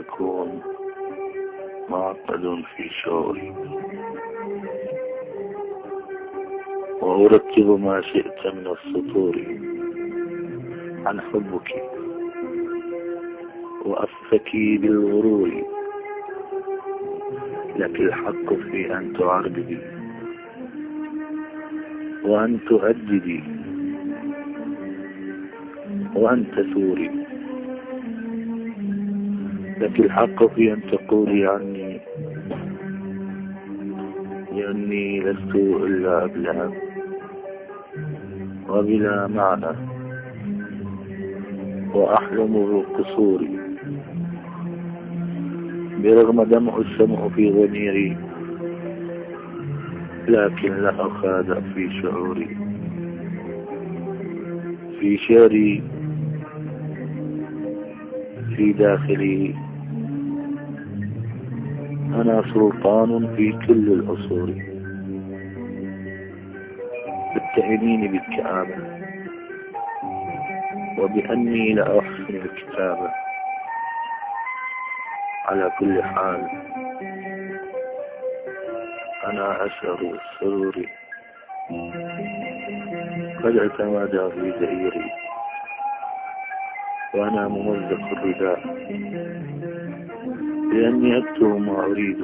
أكون معقد في شعوري، وأرتب ما شئت من السطور عن حبك وأفتكي بالغرور. لك الحق في أن تعربدي وأن تهددي وأن تثوري. لك الحق في أن تقولي عني لأني لست إلا أبلها وبلا معنى، وأحلم بالقصور. برغم دمع السمع في ضميري، لكن لا أخادع في شعوري. في شعري في داخلي أنا سلطان في كل العصور. اتهميني بالكآبة وبأني لا أحسن الكتابة. على كل حال أنا أشعر بالسرور قد اعتمد في زئيري، وأنا ممزق الرداء لأني أكتب ما أريد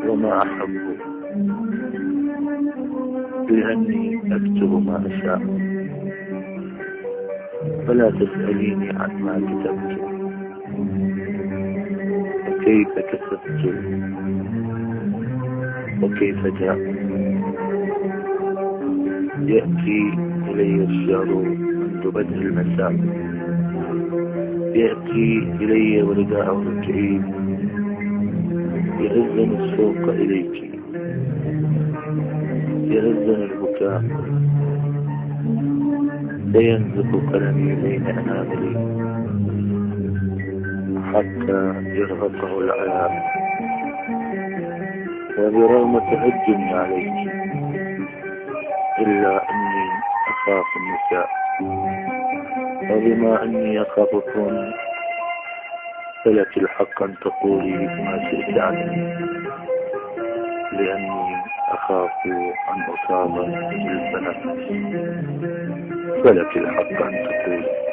وما أحب، لأني أكتب ما أشاء. فلا تسأليني عن ما كتبت وكيف كتبت وكيف جاء. يأتي إلي الشعر منذ بدء المساء، يأتي إلي ورداء الكريم، يهزني الشوق إليك، يهزني البكاء، فينزف قلمي بين أناملي حتى يرهقه العياء. وبرغم تهجمي عليك إلا أني أخاف النساء، وبما أني أخافكم فلك الحق أن تقولي ما شئت عني، لأني أخاف أن أصاب بالفناء. فلك الحق أن تقولي.